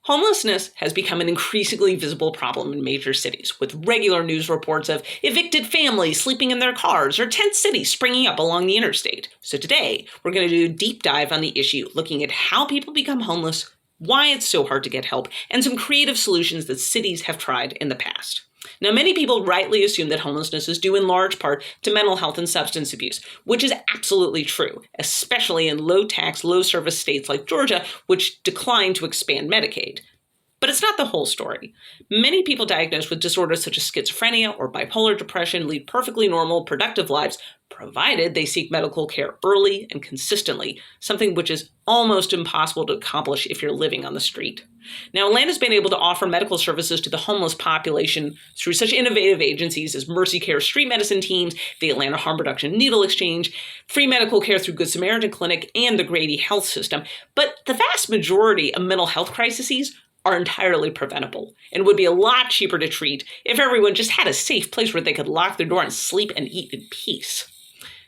Homelessness has become an increasingly visible problem in major cities, with regular news reports of evicted families sleeping in their cars or tent cities springing up along the interstate. So today, we're going to do a deep dive on the issue, looking at how people become homeless, why it's so hard to get help, and some creative solutions that cities have tried in the past. Now, many people rightly assume that homelessness is due in large part to mental health and substance abuse, which is absolutely true, especially in low-tax, low-service states like Georgia, which declined to expand Medicaid. But it's not the whole story. Many people diagnosed with disorders such as schizophrenia or bipolar depression lead perfectly normal, productive lives, provided they seek medical care early and consistently, something which is almost impossible to accomplish if you're living on the street. Now, Atlanta's been able to offer medical services to the homeless population through such innovative agencies as Mercy Care street medicine teams, the Atlanta Harm Reduction Needle Exchange, free medical care through Good Samaritan Clinic, and the Grady Health System. But the vast majority of mental health crises are entirely preventable and would be a lot cheaper to treat if everyone just had a safe place where they could lock their door and sleep and eat in peace.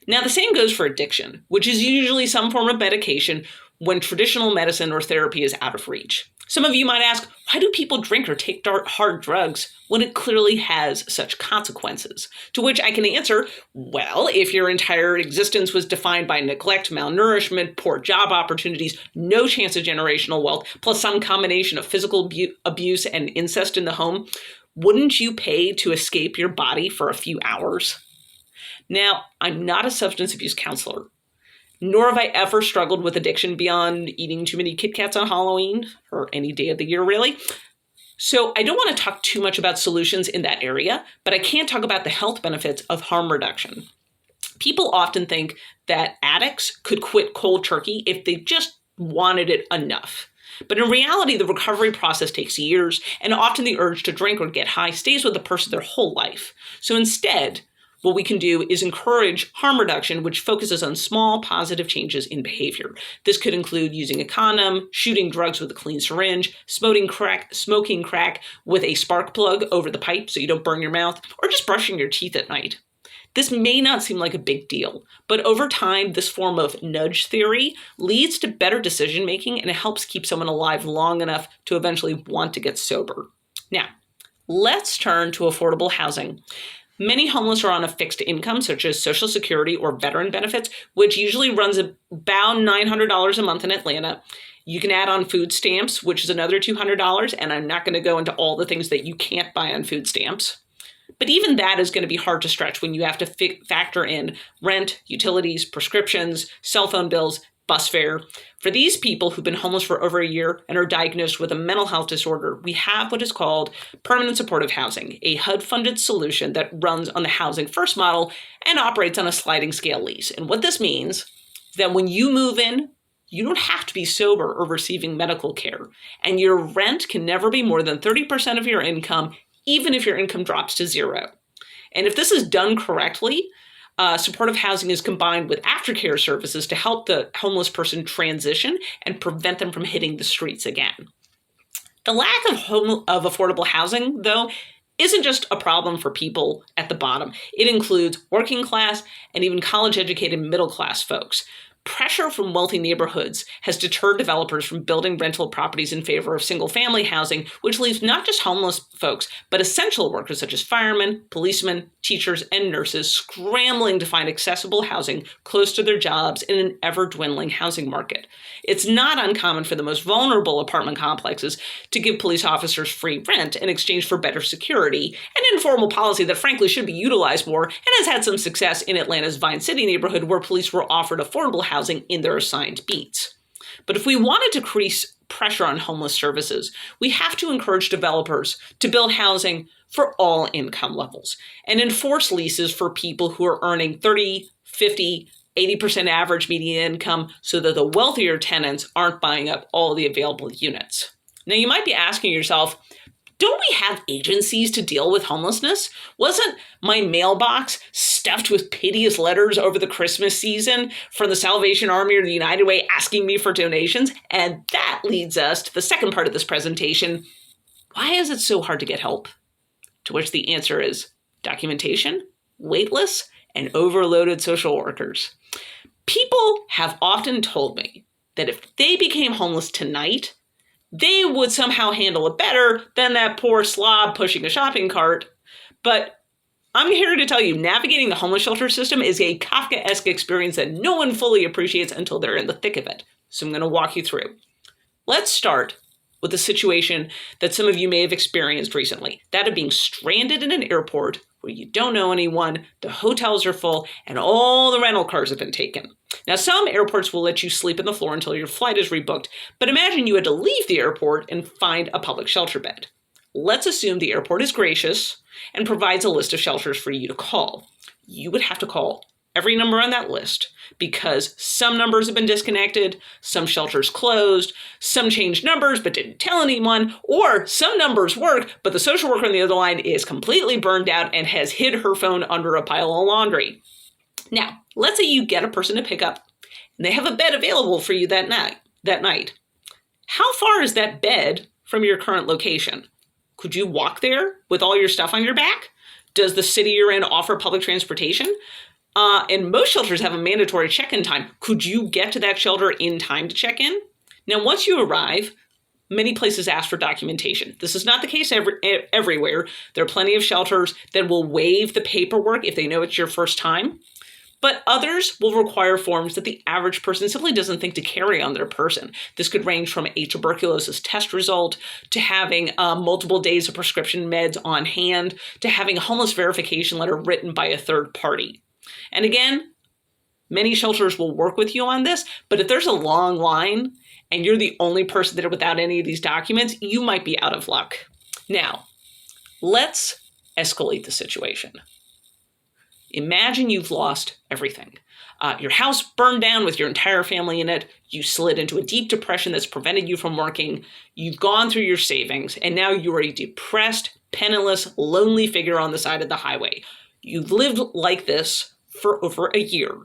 Now, the same goes for addiction, which is usually some form of medication when traditional medicine or therapy is out of reach. Some of you might ask, why do people drink or take hard drugs when it clearly has such consequences? To which I can answer, well, if your entire existence was defined by neglect, malnourishment, poor job opportunities, no chance of generational wealth, plus some combination of physical abuse and incest in the home, wouldn't you pay to escape your body for a few hours? Now, I'm not a substance abuse counselor, nor have I ever struggled with addiction beyond eating too many Kit Kats on Halloween, or any day of the year, really. So I don't want to talk too much about solutions in that area, but I can talk about the health benefits of harm reduction. People often think that addicts could quit cold turkey if they just wanted it enough. But in reality, the recovery process takes years, and often the urge to drink or get high stays with the person their whole life. So instead, what we can do is encourage harm reduction, which focuses on small positive changes in behavior. This could include using a condom, shooting drugs with a clean syringe, smoking crack with a spark plug over the pipe so you don't burn your mouth, or just brushing your teeth at night. This may not seem like a big deal, but over time, this form of nudge theory leads to better decision making, and it helps keep someone alive long enough to eventually want to get sober. Now, let's turn to affordable housing. Many homeless are on a fixed income, such as Social Security or veteran benefits, which usually runs about $900 a month in Atlanta. You can add on food stamps, which is another $200, and I'm not going to go into all the things that you can't buy on food stamps. But even that is going to be hard to stretch when you have to factor in rent, utilities, prescriptions, cell phone bills, bus fare. For these people who've been homeless for over a year and are diagnosed with a mental health disorder, we have what is called permanent supportive housing, a HUD-funded solution that runs on the Housing First model and operates on a sliding scale lease. And what this means is that when you move in, you don't have to be sober or receiving medical care, and your rent can never be more than 30% of your income, even if your income drops to zero. And if this is done correctly, supportive housing is combined with aftercare services to help the homeless person transition and prevent them from hitting the streets again. The lack of affordable housing, though, isn't just a problem for people at the bottom. It includes working class and even college-educated middle-class folks. Pressure from wealthy neighborhoods has deterred developers from building rental properties in favor of single-family housing, which leaves not just homeless folks, but essential workers such as firemen, policemen, teachers, and nurses scrambling to find accessible housing close to their jobs in an ever-dwindling housing market. It's not uncommon for the most vulnerable apartment complexes to give police officers free rent in exchange for better security, an informal policy that frankly should be utilized more and has had some success in Atlanta's Vine City neighborhood, where police were offered affordable housing in their assigned beats. But if we wanted to decrease pressure on homeless services, we have to encourage developers to build housing for all income levels and enforce leases for people who are earning 30, 50, 80% average median income so that the wealthier tenants aren't buying up all the available units. Now, you might be asking yourself, don't we have agencies to deal with homelessness? Wasn't my mailbox stuffed with piteous letters over the Christmas season from the Salvation Army or the United Way asking me for donations? And that leads us to the second part of this presentation. Why is it so hard to get help? To which the answer is documentation, wait lists, and overloaded social workers. People have often told me that if they became homeless tonight, they would somehow handle it better than that poor slob pushing a shopping cart. But I'm here to tell you, navigating the homeless shelter system is a Kafkaesque experience that no one fully appreciates until they're in the thick of it. So I'm going to walk you through. Let's start with a situation that some of you may have experienced recently, that of being stranded in an airport where you don't know anyone, the hotels are full, and all the rental cars have been taken. Now, some airports will let you sleep on the floor until your flight is rebooked, but imagine you had to leave the airport and find a public shelter bed. Let's assume the airport is gracious and provides a list of shelters for you to call. You would have to call every number on that list because some numbers have been disconnected, some shelters closed, some changed numbers but didn't tell anyone, or some numbers work, but the social worker on the other line is completely burned out and has hid her phone under a pile of laundry. Now, let's say you get a person to pick up and they have a bed available for you that night. How far is that bed from your current location? Could you walk there with all your stuff on your back? Does the city you're in offer public transportation? And most shelters have a mandatory check-in time. Could you get to that shelter in time to check in? Now, once you arrive, many places ask for documentation. This is not the case everywhere. There are plenty of shelters that will waive the paperwork if they know it's your first time. But others will require forms that the average person simply doesn't think to carry on their person. This could range from a tuberculosis test result to having multiple days of prescription meds on hand to having a homeless verification letter written by a third party. And again, many shelters will work with you on this, but if there's a long line and you're the only person there without any of these documents, you might be out of luck. Now, let's escalate the situation. Imagine you've lost everything. Your house burned down with your entire family in it. You slid into a deep depression that's prevented you from working. You've gone through your savings, and now you're a depressed, penniless, lonely figure on the side of the highway. You've lived like this for over a year.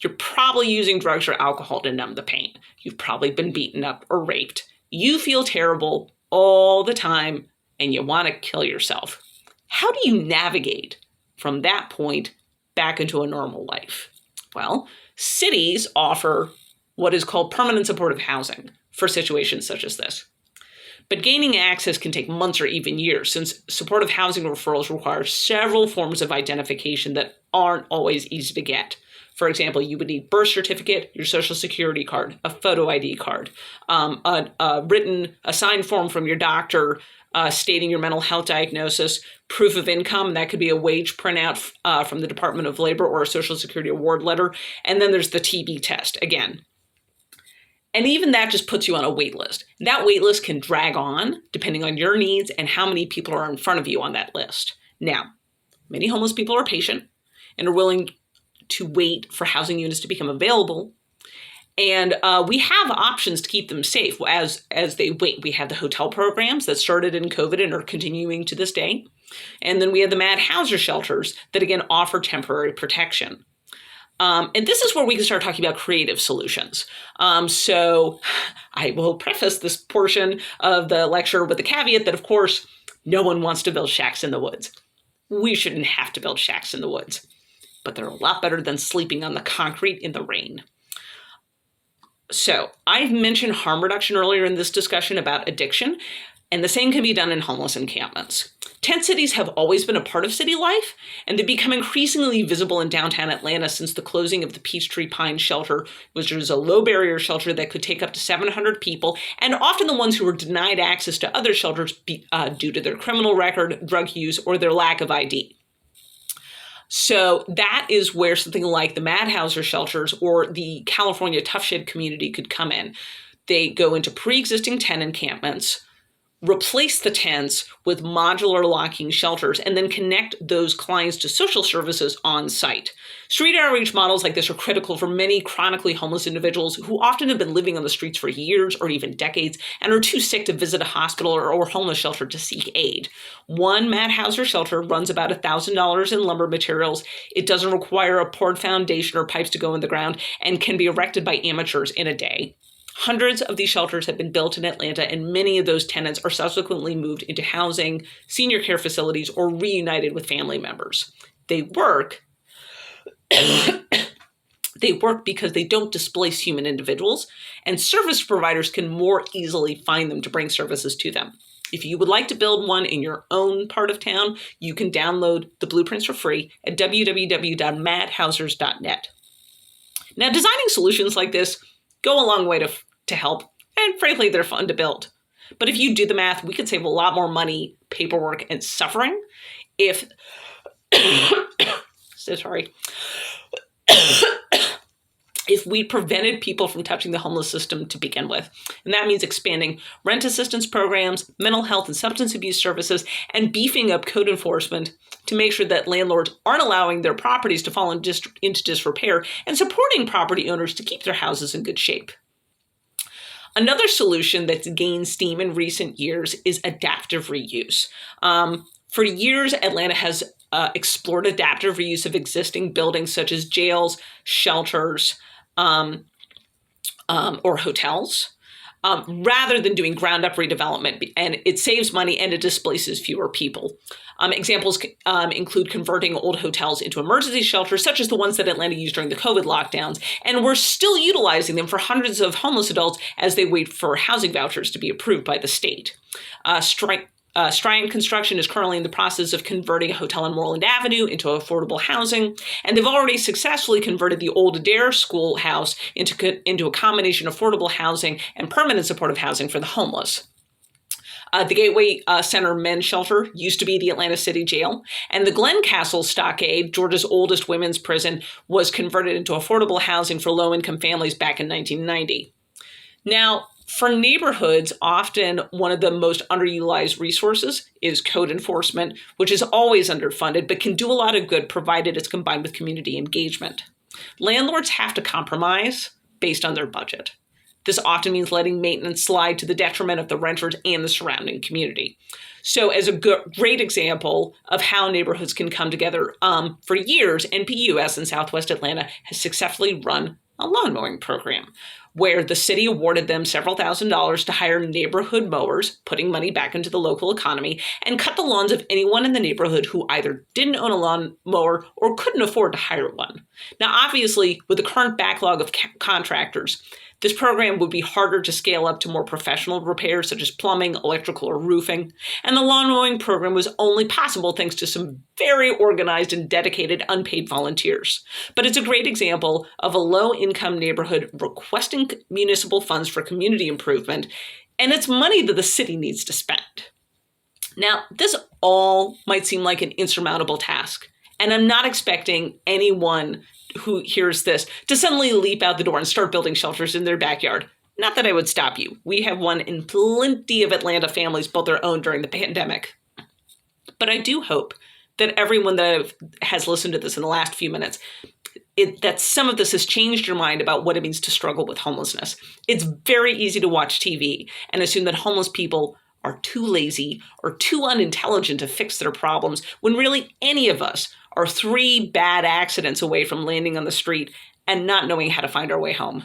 You're probably using drugs or alcohol to numb the pain. You've probably been beaten up or raped. You feel terrible all the time, and you want to kill yourself. How do you navigate from that point back into a normal life? Well, cities offer what is called permanent supportive housing for situations such as this. But gaining access can take months or even years, since supportive housing referrals require several forms of identification that aren't always easy to get. For example, you would need birth certificate, your social security card, a photo ID card, a signed form from your doctor stating your mental health diagnosis, proof of income, that could be a wage printout from the Department of Labor or a Social Security award letter, and then there's the TB test again. And even that just puts you on a wait list. That wait list can drag on depending on your needs and how many people are in front of you on that list. Now, many homeless people are patient and are willing to wait for housing units to become available. And we have options to keep them safe as they wait. We have the hotel programs that started in COVID and are continuing to this day. And then we have the Mad Houser shelters that, again, offer temporary protection. And this is where we can start talking about creative solutions. So I will preface this portion of the lecture with the caveat that, of course, no one wants to build shacks in the woods. We shouldn't have to build shacks in the woods, but they're a lot better than sleeping on the concrete in the rain. So I've mentioned harm reduction earlier in this discussion about addiction, and the same can be done in homeless encampments. Tent cities have always been a part of city life, and they've become increasingly visible in downtown Atlanta since the closing of the Peachtree Pine Shelter, which was a low-barrier shelter that could take up to 700 people, and often the ones who were denied access to other shelters due to their criminal record, drug use, or their lack of ID. So that is where something like the Mad Houser shelters or the California Tough Shed community could come in. They go into pre-existing tent encampments, replace the tents with modular locking shelters, and then connect those clients to social services on site. Street outreach models like this are critical for many chronically homeless individuals who often have been living on the streets for years or even decades and are too sick to visit a hospital or homeless shelter to seek aid. One Mad Houser shelter runs about $1,000 in lumber materials. It doesn't require a poured foundation or pipes to go in the ground and can be erected by amateurs in a day. Hundreds of these shelters have been built in Atlanta, and many of those tenants are subsequently moved into housing, senior care facilities, or reunited with family members. They work They work because they don't displace human individuals, and service providers can more easily find them to bring services to them. If you would like to build one in your own part of town, you can download the blueprints for free at www.madhousers.net. Now, designing solutions like this go a long way to help, and frankly, they're fun to build. But if you do the math, we could save a lot more money, paperwork, and suffering if if we prevented people from touching the homeless system to begin with. And that means expanding rent assistance programs, mental health and substance abuse services, and beefing up code enforcement to make sure that landlords aren't allowing their properties to fall into disrepair, and supporting property owners to keep their houses in good shape. Another solution that's gained steam in recent years is adaptive reuse. For years, Atlanta has explored adaptive reuse of existing buildings such as jails, shelters, or hotels, rather than doing ground-up redevelopment. And it saves money and it displaces fewer people. Examples include converting old hotels into emergency shelters, such as the ones that Atlanta used during the COVID lockdowns. And we're still utilizing them for hundreds of homeless adults as they wait for housing vouchers to be approved by the state. Strand Construction is currently in the process of converting a hotel on Moreland Avenue into affordable housing, and they've already successfully converted the old Adair schoolhouse into a combination of affordable housing and permanent supportive housing for the homeless. The Gateway Center Men's Shelter used to be the Atlanta City Jail, and the Glencastle Stockade, Georgia's oldest women's prison, was converted into affordable housing for low-income families back in 1990. Now, for neighborhoods, often one of the most underutilized resources is code enforcement, which is always underfunded, but can do a lot of good provided it's combined with community engagement. Landlords have to compromise based on their budget. This often means letting maintenance slide to the detriment of the renters and the surrounding community. So as a great example of how neighborhoods can come together, for years, NPUS in Southwest Atlanta has successfully run a lawn mowing program where the city awarded them several $1,000s to hire neighborhood mowers, putting money back into the local economy, and cut the lawns of anyone in the neighborhood who either didn't own a lawn mower or couldn't afford to hire one. Now, obviously, with the current backlog of contractors, this program would be harder to scale up to more professional repairs such as plumbing, electrical, or roofing. And the lawn mowing program was only possible thanks to some very organized and dedicated unpaid volunteers. But it's a great example of a low-income neighborhood requesting municipal funds for community improvement, and it's money that the city needs to spend. Now, this all might seem like an insurmountable task, and I'm not expecting anyone who hears this to suddenly leap out the door and start building shelters in their backyard. Not that I would stop you. We have one in plenty of Atlanta families built their own during the pandemic. But I do hope that everyone that has listened to this in the last few minutes, that some of this has changed your mind about what it means to struggle with homelessness. It's very easy to watch TV and assume that homeless people are too lazy or too unintelligent to fix their problems, when really any of us are 3 bad accidents away from landing on the street and not knowing how to find our way home.